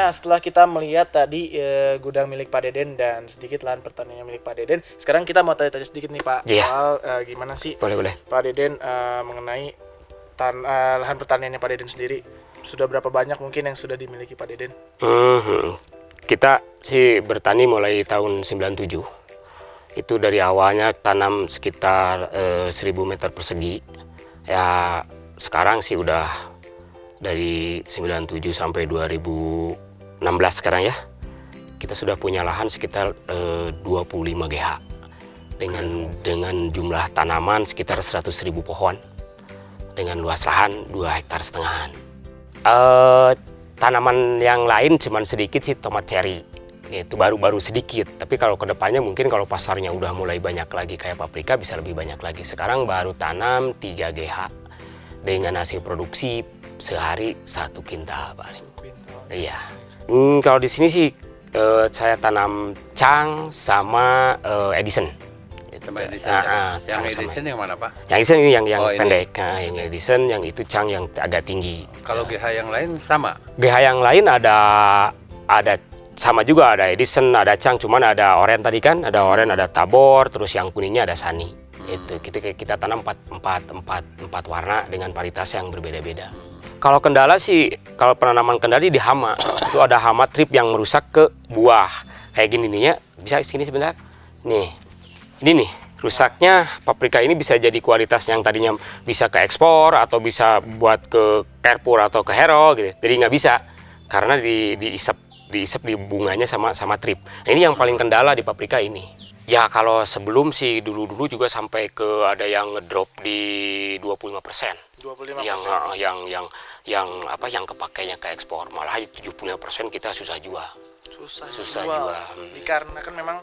Nah, setelah kita melihat tadi gudang milik Pak Deden dan sedikit lahan pertanian milik Pak Deden, sekarang kita mau tanya-tanya sedikit nih Pak, soal gimana sih boleh. Pak Deden mengenai lahan pertaniannya Pak Deden sendiri. Sudah berapa banyak mungkin yang sudah dimiliki Pak Deden? Kita sih bertani mulai tahun 97. Itu dari awalnya tanam sekitar 1000 meter persegi. Ya sekarang sih udah dari 97 sampai 2016 sekarang ya. Kita sudah punya lahan sekitar 25 GH. Dengan jumlah tanaman sekitar 100.000 pohon. Dengan luas lahan 2,5 hektar. Tanaman yang lain cuman sedikit sih, tomat cherry. Itu baru sedikit, tapi kalau kedepannya mungkin kalau pasarnya udah mulai banyak lagi kayak paprika bisa lebih banyak lagi. Sekarang baru tanam 3 GH dengan hasil produksi sehari 1 kintal paling. Iya. Kalau di sini sih saya tanam Chang sama Edison. Sama Edison. Yang Edison yang mana Pak? Yang Edison ini yang pendek. Nah, yang Edison, yang itu Chang yang agak tinggi. Kalau GH yang lain sama? GH yang lain ada sama juga, ada Edison, ada Chang, cuman ada oren tadi kan, ada oren, ada tabor, terus yang kuningnya ada Sani. Itu kita tanam empat warna dengan varietas yang berbeda-beda. Kalau kendala sih, kalau penanaman kendali di hama, itu ada hama trip yang merusak ke buah. Kayak gini nih ya, bisa sini sebentar. Nih, ini nih, rusaknya paprika ini bisa jadi kualitas yang tadinya bisa ke ekspor atau bisa buat ke Carrefour atau ke Hero gitu. Jadi nggak bisa, karena diisep di bunganya sama trip. Nah, ini yang paling kendala di paprika ini. Ya kalau sebelum sih dulu juga sampai ke ada yang ngedrop di 25%. 25%. Yang kepakainya ke ekspor. Malah 75% kita susah jual. Susah jual. Dikarenakan memang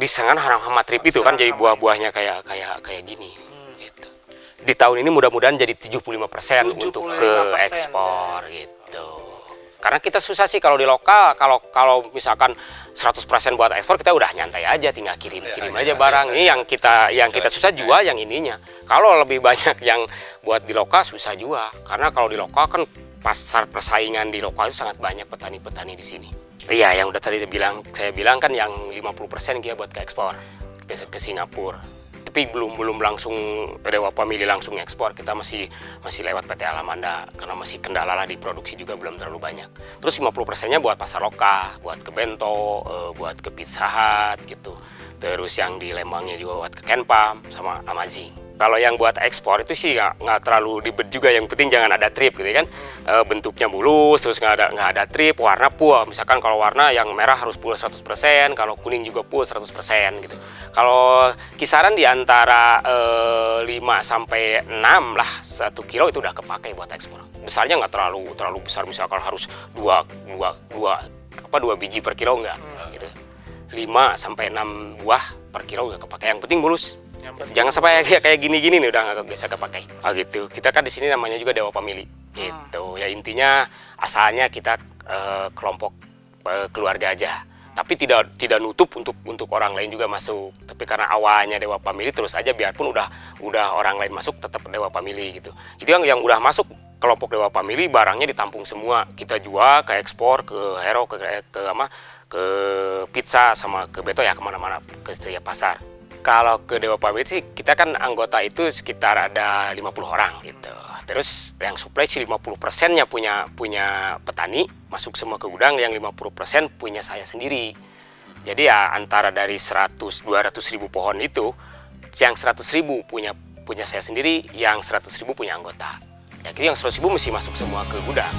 disengan hama trip itu kan jadi buah-buahnya kayak gini. Gitu. Di tahun ini mudah-mudahan jadi 75% untuk ke ekspor gitu. Karena kita susah sih kalau di lokal, kalau misalkan 100% buat ekspor kita udah nyantai aja, tinggal kirim aja barang. Ini yang kita susah jual yang ininya. Kalau lebih banyak yang buat di lokal susah jual. Karena kalau di lokal kan pasar persaingan di lokal itu sangat banyak petani-petani di sini. Iya, yang udah tadi saya bilang kan yang 50% dia buat ke ekspor ke Singapura. Tapi belum langsung Dewa Family langsung ekspor, kita masih lewat PT Alamanda karena masih kendala lah di produksi juga belum terlalu banyak. Terus 50%-nya buat pasar lokal, buat ke Bento, buat ke Pizza Hut gitu. Terus yang di Lembangnya juga buat ke Kenpam sama Amazing. Kalau yang buat ekspor itu sih nggak terlalu ribet juga, yang penting jangan ada trip gitu kan. Bentuknya mulus, terus nggak ada trip, warna full. Misalkan kalau warna yang merah harus full 100%, kalau kuning juga full 100% gitu. Kalau kisaran di antara 5 sampai 6 lah 1 kilo itu udah kepakai buat ekspor. Besarnya nggak terlalu besar, misalkan harus 2 biji per kilo enggak gitu. 5 sampai 6 buah per kilo udah kepakai. Yang penting mulus. Jangan sampai kayak gini-gini nih udah nggak bisa kepakai. Gitu. Kita kan di sini namanya juga Dewa Family. Gitu. Ya intinya asalnya kita kelompok keluarga aja. Tapi tidak nutup untuk orang lain juga masuk. Tapi karena awalnya Dewa Family terus aja, biarpun udah orang lain masuk tetap Dewa Family gitu. Itu yang udah masuk kelompok Dewa Family, barangnya ditampung semua. Kita jual ke ekspor, ke Hero, ke Pizza sama ke Beto ya, kemana-mana ke setiap pasar. Kalau ke Dewa Family sih kita kan anggota itu sekitar ada 50 orang gitu. Terus yang supply sih 50%-nya punya petani, masuk semua ke gudang, yang 50% punya saya sendiri. Jadi ya antara dari 200 ribu pohon itu, yang 100 ribu punya saya sendiri, yang 100 ribu punya anggota. Ya gitu, yang 100 ribu mesti masuk semua ke gudang.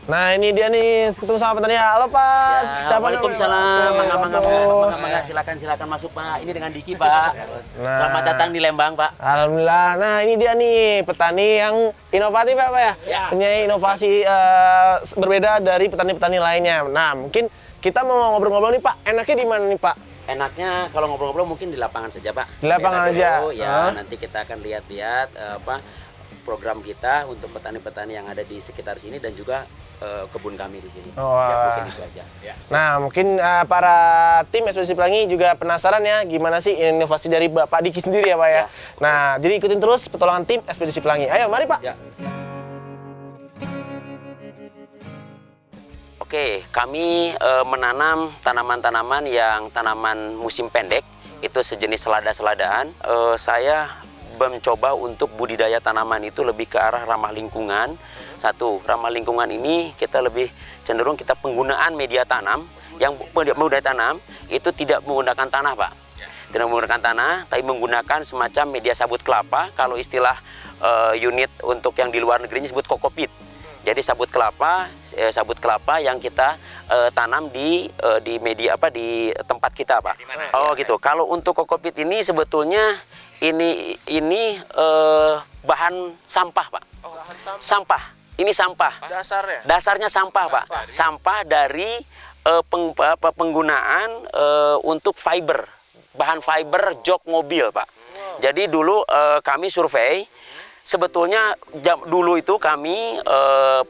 Nah ini dia nih, ketemu sama petani. Halo Pak, Ya, Waalaikumsalam. Mangga, silakan masuk Pak. Ini dengan Diki Pak. Selamat datang di Lembang Pak. Alhamdulillah. Nah ini dia nih petani yang inovatif ya Pak ya. Punya inovasi berbeda dari petani-petani lainnya. Nah mungkin kita mau ngobrol-ngobrol nih Pak. Enaknya di mana nih Pak? Enaknya kalau ngobrol-ngobrol mungkin di lapangan saja Pak. Di lapangan aja. Ya, nanti kita akan lihat-lihat program kita untuk petani-petani yang ada di sekitar sini dan juga kebun kami di sini. Mungkin itu aja. Ya. Nah, mungkin para tim Ekspedisi Pelangi juga penasaran ya gimana sih inovasi dari Bapak Diki sendiri ya Pak ya. Nah, jadi ikutin terus petualangan tim Ekspedisi Pelangi. Ayo, mari Pak. Ya. Oke, kami menanam tanaman-tanaman yang tanaman musim pendek, itu sejenis selada-seladaan. Saya mencoba untuk budidaya tanaman itu lebih ke arah ramah lingkungan. Satu, ramah lingkungan ini kita lebih cenderung kita penggunaan media tanam yang media tanam itu tidak menggunakan tanah Pak. Tidak menggunakan tanah, tapi menggunakan semacam media sabut kelapa. Kalau istilah unit untuk yang di luar negerinya disebut kokopit. Jadi sabut kelapa yang kita tanam di media di tempat kita Pak. Oh gitu. Kalau untuk kokopit ini sebetulnya ini bahan sampah Pak. Sampah. Ini sampah. Dasarnya? Dasarnya sampah Pak. Sampah dari penggunaan untuk fiber. Bahan fiber jok mobil Pak. Jadi dulu kami survei. Sebetulnya dulu itu kami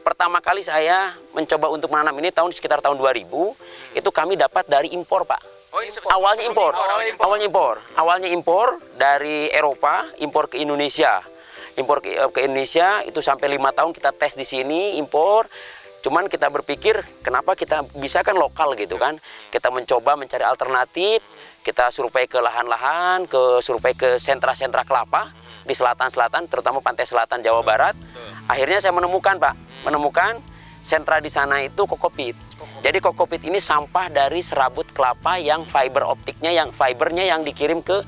pertama kali saya mencoba untuk menanam ini sekitar tahun 2000. Itu kami dapat dari impor Pak. Awalnya impor dari Eropa, impor ke Indonesia. Impor ke Indonesia itu sampai 5 tahun kita tes di sini, impor. Cuman kita berpikir kenapa kita bisa kan lokal gitu kan. Kita mencoba mencari alternatif, kita survei ke lahan-lahan, survei ke sentra-sentra kelapa di selatan-selatan, terutama pantai selatan Jawa Barat. Akhirnya saya menemukan sentra di sana itu kokopit. Jadi kokopit ini sampah dari serabut kelapa yang fibernya yang dikirim ke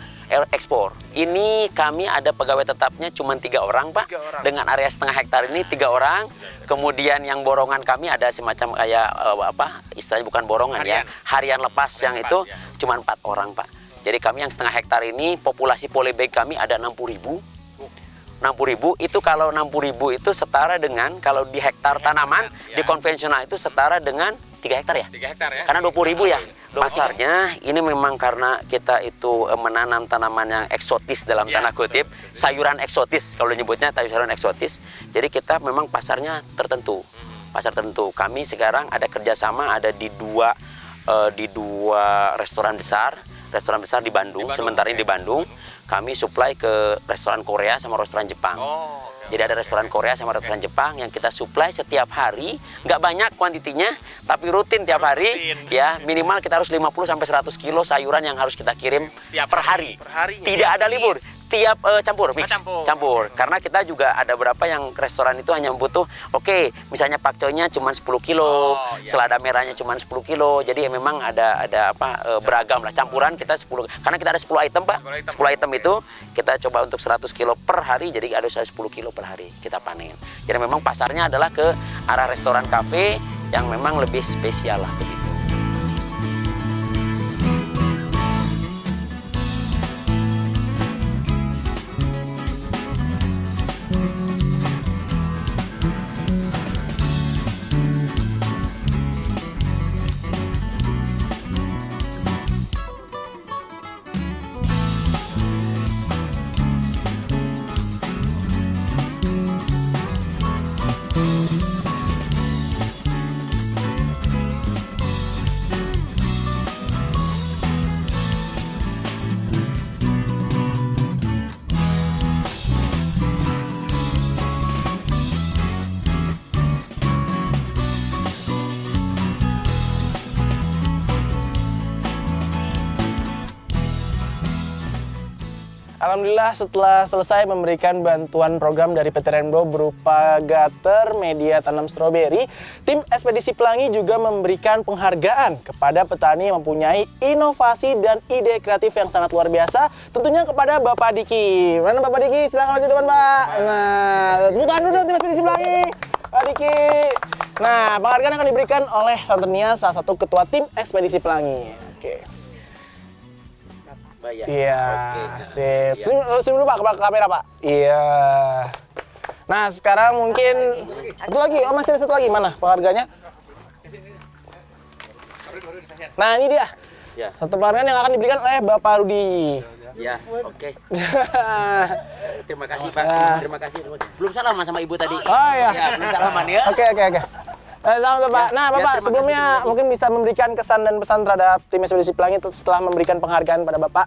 ekspor. Ini kami ada pegawai tetapnya cuma 3 orang Pak. Dengan area setengah hektar ini 3 orang. Kemudian yang borongan kami ada semacam kayak istilahnya bukan borongan harian lepas yang itu cuma 4 orang Pak. Jadi kami yang setengah hektar ini populasi polybag kami ada 60.000. 60.000 itu kalau 60.000 itu setara dengan kalau di hektar tanaman di konvensional itu setara dengan 3 hektar ya? 3 hektar ya. Karena 20.000 ya. Pasarnya ini memang karena kita itu menanam tanaman yang eksotis dalam tanda kutip, sayuran eksotis kalau nyebutnya sayuran eksotis. Jadi kita memang pasarnya tertentu. Pasar tertentu. Kami sekarang ada kerjasama ada di dua restoran besar di Bandung. Sementara ini di Bandung. Kami supply ke restoran Korea sama restoran Jepang. Jadi ada restoran Korea sama restoran Jepang yang kita supply setiap hari, nggak banyak kuantitinya, tapi rutin tiap hari. Ya minimal kita harus 50 sampai 100 kilo sayuran yang harus kita kirim per hari. Tidak ada libur. Tiap campur. Karena kita juga ada beberapa yang restoran itu hanya butuh, misalnya pakcoynya cuma 10 kilo, selada merahnya cuma 10 kilo. Jadi memang ada beragam lah campuran kita 10. Karena kita ada 10 item Pak. 10 item itu kita coba untuk 100 kilo per hari, jadi ada 10 kilo per hari kita panen. Jadi memang pasarnya adalah ke arah restoran kafe yang memang lebih spesial lah begitu. Alhamdulillah setelah selesai memberikan bantuan program dari PT Rainbow berupa gutter, media tanam stroberi, tim Ekspedisi Pelangi juga memberikan penghargaan kepada petani yang mempunyai inovasi dan ide kreatif yang sangat luar biasa, tentunya kepada Bapak Diki. Mana Bapak Diki? Silakan maju depan Pak. Nah, tepuk tangan dulu tim Ekspedisi Pelangi. Pak Diki. Nah, penghargaan akan diberikan oleh Tante Nia, salah satu ketua tim Ekspedisi Pelangi. Oke. Bayar. Iya, Oke. sip. Iya. Senyum dulu Pak, ke kamera Pak. Iya. Nah, sekarang mungkin satu lagi. Oh, masih ada satu lagi. Mana penghargaannya? Nah, ini dia. Ya. Satu penghargaan yang akan diberikan oleh Bapak Rudi. Ya, oke. Terima kasih Pak. Terima kasih. Belum salaman sama Ibu tadi. Oh iya. Ya, belum salaman ya. Oke. Selamat Pak. Nah, Ya, Bapak terima sebelumnya kasih. mungkin bisa memberikan kesan dan pesan terhadap tim Ekspedisi Pelangi setelah memberikan penghargaan pada Bapak.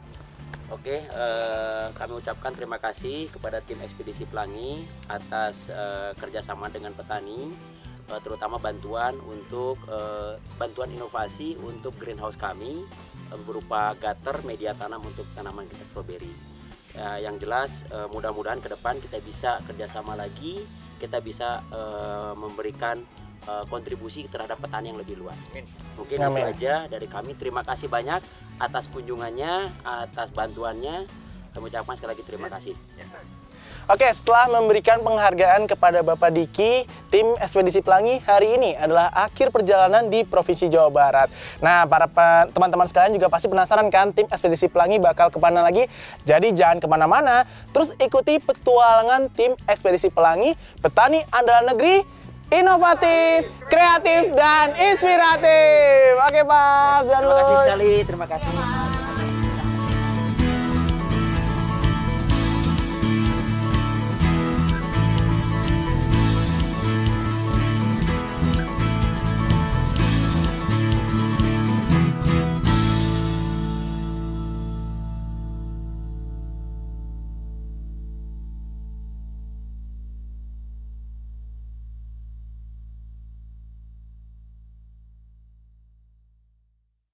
Oke, kami ucapkan terima kasih kepada tim Ekspedisi Pelangi atas kerjasama dengan petani, terutama bantuan untuk bantuan inovasi untuk greenhouse kami berupa gutter media tanam untuk tanaman kita stroberi. Yang jelas mudah-mudahan ke depan kita bisa kerjasama lagi, kita bisa memberikan kontribusi terhadap petani yang lebih luas. Mungkin itu aja dari kami. Terima kasih banyak atas kunjungannya, atas bantuannya. Kami ucapkan sekali lagi terima kasih. Oke, setelah memberikan penghargaan kepada Bapak Diki, tim Ekspedisi Pelangi hari ini adalah akhir perjalanan di Provinsi Jawa Barat. Nah, para teman-teman sekalian juga pasti penasaran kan tim Ekspedisi Pelangi bakal kemana lagi? Jadi jangan kemana-mana, terus ikuti petualangan tim Ekspedisi Pelangi, petani andalan negeri, inovatif, kreatif, dan inspiratif. Oke Pak, Terima kasih sekali, terima kasih.